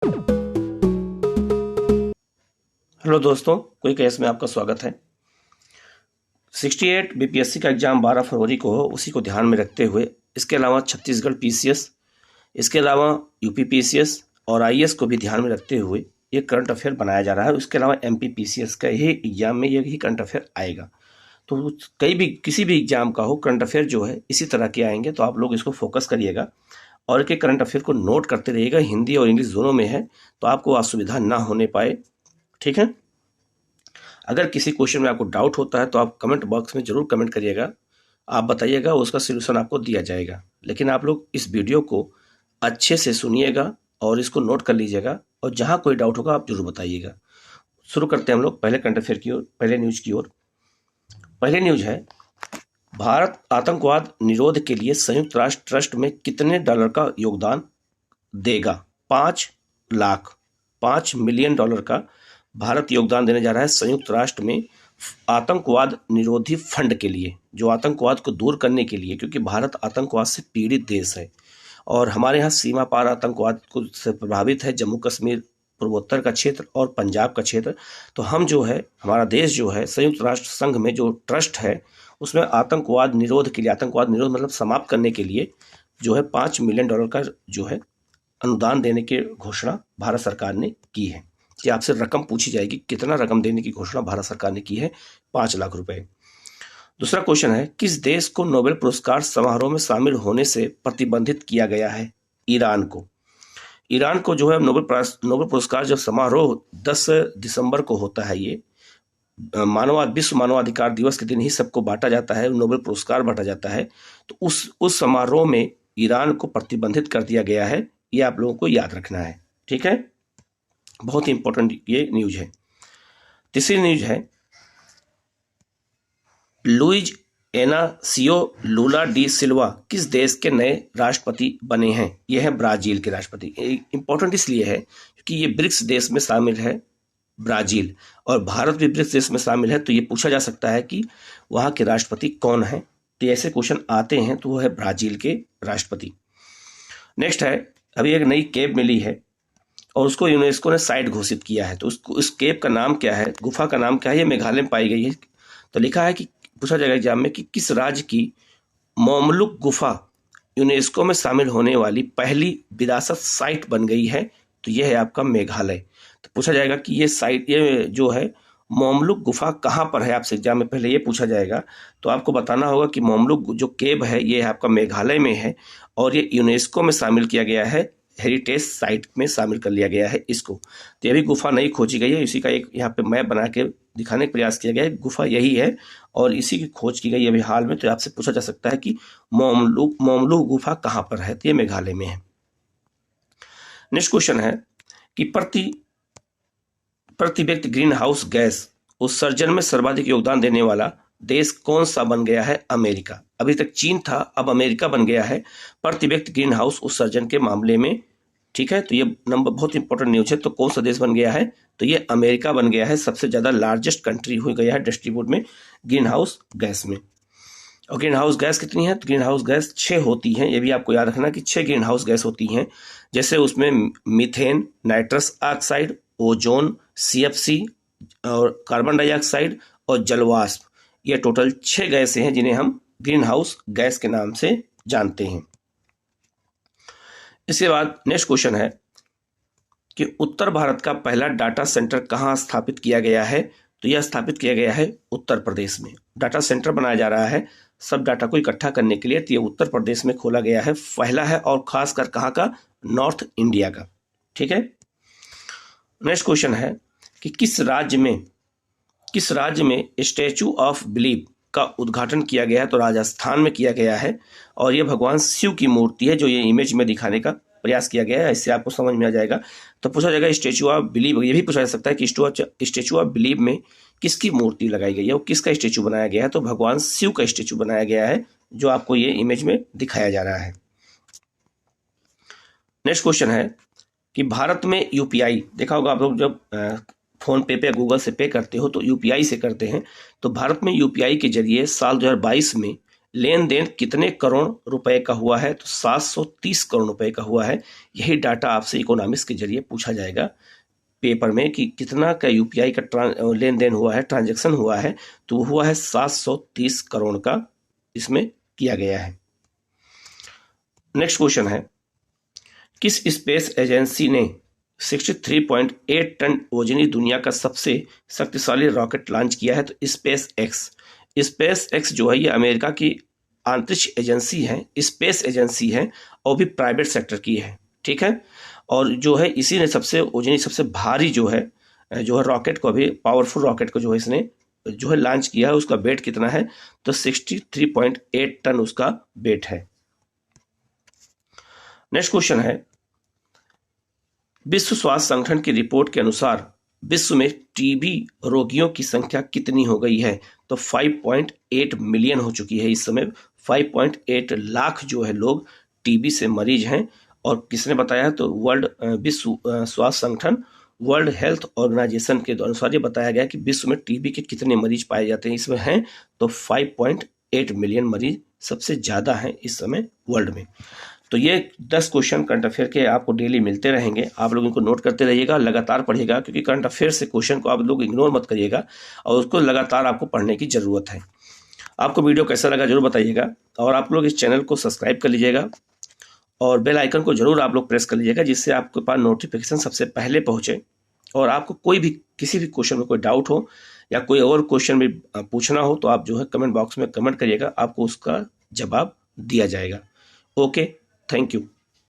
Hello दोस्तों, quick S में आपका स्वागत है। 68 बीपीएससी का एग्जाम 12 फरवरी को हो, उसी को ध्यान में रखते हुए इसके अलावा छत्तीसगढ़ पीसीएस, इसके अलावा यूपी पीसीएस और आईएएस को भी ध्यान में रखते हुए ये करंट अफेयर बनाया जा रहा है। उसके अलावा एमपी पीसीएस का ही एग्जाम में यही करंट अफेयर आएगा। तो किसी भी एग्जाम का हो, करंट अफेयर जो है इसी तरह के आएंगे, तो आप लोग इसको फोकस करिएगा और के करंट अफेयर को नोट करते रहिएगा। हिंदी और इंग्लिश दोनों में है, तो आपको असुविधा ना होने पाए। ठीक है। अगर किसी क्वेश्चन में आपको डाउट होता है तो आप कमेंट बॉक्स में ज़रूर कमेंट करिएगा, आप बताइएगा, उसका सलूशन आपको दिया जाएगा। लेकिन आप लोग इस वीडियो को अच्छे से सुनिएगा और इसको नोट कर लीजिएगा, और जहाँ कोई डाउट होगा आप जरूर बताइएगा। शुरू करते हैं हम लोग पहले करंट अफेयर की ओर, पहले न्यूज़ की ओर। पहले न्यूज़ है, भारत आतंकवाद निरोध के लिए संयुक्त राष्ट्र ट्रस्ट में कितने डॉलर का योगदान देगा? 5 मिलियन डॉलर का भारत योगदान देने जा रहा है संयुक्त राष्ट्र में आतंकवाद निरोधी फंड के लिए, जो आतंकवाद को दूर करने के लिए, क्योंकि भारत आतंकवाद से पीड़ित देश है और हमारे यहाँ सीमा पार आतंकवाद को से प्रभावित है जम्मू कश्मीर, पूर्वोत्तर का क्षेत्र और पंजाब का क्षेत्र। तो हम जो है, हमारा देश जो है, संयुक्त राष्ट्र संघ में जो ट्रस्ट है उसमें आतंकवाद निरोध के लिए, आतंकवाद निरोध मतलब समाप्त करने के लिए जो है 5 मिलियन डॉलर का जो है अनुदान देने की घोषणा भारत सरकार ने की है। कि आपसे रकम पूछी जाएगी, कितना रकम देने की घोषणा भारत सरकार ने की है? 5 लाख रुपए। दूसरा क्वेश्चन है, किस देश को नोबेल पुरस्कार समारोह में शामिल होने से प्रतिबंधित किया गया है? ईरान को। ईरान को जो है नोबेल पुरस्कार जब समारोह 10 दिसंबर को होता है, ये विश्व मानवाधिकार दिवस के दिन ही सबको बांटा जाता है, नोबेल पुरस्कार बांटा जाता है। तो उस समारोह में ईरान को प्रतिबंधित कर दिया गया है, ये आप लोगों को याद रखना है। ठीक है, बहुत ही इंपॉर्टेंट ये न्यूज है। तीसरी न्यूज है, लुइज एनासियो लूला डी सिल्वा किस देश के नए राष्ट्रपति बने हैं? ये है ब्राजील के राष्ट्रपति। इंपॉर्टेंट इसलिए है क्योंकि ये ब्रिक्स देश में शामिल है ब्राजील, और भारत भी ब्रिक्स देश में शामिल है। तो ये पूछा जा सकता है कि वहाँ के राष्ट्रपति कौन है। तो ऐसे क्वेश्चन आते हैं, तो वो है ब्राजील के राष्ट्रपति। नेक्स्ट है, अभी एक नई केव मिली है और उसको यूनेस्को ने साइट घोषित किया है। तो उस केव का नाम क्या है, गुफा का नाम क्या है? ये मेघालय में पाई गई है। तो लिखा है कि पूछा जाएगा एग्जाम में कि किस राज्य की मोमलुक गुफा यूनेस्को में शामिल होने वाली पहली विरासत साइट बन गई है? तो यह है आपका मेघालय। तो पूछा जाएगा कि ये साइट, ये जो है मोमलुक गुफा कहाँ पर है? आपसे एग्जाम में पहले ये पूछा जाएगा, तो आपको बताना होगा कि मोमलुक जो केव है ये आपका मेघालय में है और ये यूनेस्को में शामिल किया गया है, हेरिटेज साइट में शामिल कर लिया गया है इसको। तो ये भी गुफा नहीं खोजी गई है, इसी का एक यहाँ पे मैप बना के दिखाने का प्रयास किया गया है। गुफा यही है और इसी की खोज की गई अभी हाल में। तो आपसे पूछा जा सकता है कि मोमलुक गुफा कहाँ पर है? तो ये मेघालय में है। नेक्स्ट क्वेश्चन है कि प्रति व्यक्ति ग्रीन हाउस गैस उत्सर्जन में सर्वाधिक योगदान देने वाला देश कौन सा बन गया है? अमेरिका। अभी तक चीन था, अब अमेरिका बन गया है प्रति व्यक्ति ग्रीन हाउस उत्सर्जन के मामले में। ठीक है, तो ये नंबर बहुत इंपॉर्टेंट न्यूज है। तो कौन सा देश बन गया है? तो ये अमेरिका बन गया है, सबसे ज्यादा लार्जेस्ट कंट्री हो गया है डिस्ट्रीब्यूट में ग्रीन हाउस गैस में। और ग्रीन हाउस गैस कितनी है? तो ग्रीन हाउस गैस 6 होती हैं। ये भी आपको याद रखना कि 6 ग्रीन हाउस गैस होती हैं। जैसे उसमें methane, nitrous oxide, ozone, CFC और कार्बन डाइऑक्साइड और जलवाष्प, ये टोटल 6 गैसें हैं जिन्हें हम ग्रीन हाउस गैस के नाम से जानते हैं। इसके बाद नेक्स्ट क्वेश्चन है कि उत्तर भारत का पहला डाटा सेंटर कहाँ स्थापित किया गया है? तो यह स्थापित किया गया है उत्तर प्रदेश में। डाटा सेंटर बनाया जा रहा है सब डाटा को इकट्ठा करने के लिए। तो ये उत्तर प्रदेश में खोला गया है, पहला है, और खासकर कहाँ का? नॉर्थ इंडिया का। ठीक है। नेक्स्ट क्वेश्चन है कि किस राज्य में स्टैचू ऑफ बिलीफ का उद्घाटन किया गया है? तो राजस्थान में किया गया है और ये भगवान शिव की मूर्ति है, जो ये इमेज में दिखाने का प्रयास किया गया है। इससे आपको समझ में आ जाएगा। तो पूछा जाएगा स्टैचू ऑफ बिलीफ, ये भी पूछा जा सकता है कि स्टैचू ऑफ बिलीफ में किसकी मूर्ति लगाई गई है, वो किसका स्टैचू बनाया गया है? तो भगवान शिव का स्टैचू बनाया गया है, जो आपको ये इमेज में दिखाया जा रहा है। नेक्स्ट क्वेश्चन है कि भारत में यूपीआई, देखा होगा आप लोग जब फोन पे पे गूगल से पे करते हो तो यूपीआई से करते हैं। तो भारत में यूपीआई के जरिए साल 2022 में लेन देन कितने करोड़ रुपए का हुआ है, तो 730 करोड़ रुपए का हुआ है। यही डाटा आपसे इकोनॉमिक्स के जरिए पूछा जाएगा पेपर में कि कितना का यूपीआई का लेन देन हुआ है, ट्रांजैक्शन हुआ है, तो वो हुआ है 730 करोड़ का इसमें किया गया है। नेक्स्ट क्वेश्चन है, किस स्पेस एजेंसी ने 63.8 टन वजनी दुनिया का सबसे शक्तिशाली रॉकेट लॉन्च किया है, तो स्पेस एक्स जो है ये अमेरिका की अंतरिक्ष एजेंसी है, स्पेस एजेंसी है, और भी प्राइवेट सेक्टर की है, ठीक है। और जो है इसी ने सबसे वजनी सबसे भारी जो है रॉकेट को, अभी पावरफुल रॉकेट को जो है इसने जो है लॉन्च किया है। उसका वेट कितना है, तो 63.8 टन उसका वेट है। नेक्स्ट क्वेश्चन है, विश्व स्वास्थ्य संगठन की रिपोर्ट के अनुसार विश्व में टीबी रोगियों की संख्या कितनी हो गई है, तो 5.8 मिलियन हो चुकी है। इस समय 5.8 लाख जो है लोग टीबी से मरीज हैं। और किसने बताया है, तो विश्व स्वास्थ्य संगठन, वर्ल्ड हेल्थ ऑर्गेनाइजेशन के अनुसार ये बताया गया कि विश्व में टीबी के कितने मरीज पाए जाते हैं। इसमें हैं तो 5.8 मिलियन मरीज सबसे ज़्यादा हैं इस समय वर्ल्ड में। तो ये 10 क्वेश्चन करंट अफेयर के आपको डेली मिलते रहेंगे। आप लोग इनको नोट करते रहिएगा, लगातार पढ़िएगा, क्योंकि करंट अफेयर से क्वेश्चन को आप लोग इग्नोर मत करिएगा और उसको लगातार आपको पढ़ने की ज़रूरत है। आपको वीडियो कैसा लगा जरूर बताइएगा, और आप लोग इस चैनल को सब्सक्राइब कर लीजिएगा और बेल आइकन को जरूर आप लोग प्रेस कर लीजिएगा, जिससे आपके पास नोटिफिकेशन सबसे पहले पहुँचे। और आपको कोई भी किसी भी क्वेश्चन में कोई डाउट हो या कोई और क्वेश्चन भी पूछना हो, तो आप जो है कमेंट बॉक्स में कमेंट करिएगा, आपको उसका जवाब दिया जाएगा। Okay, thank you.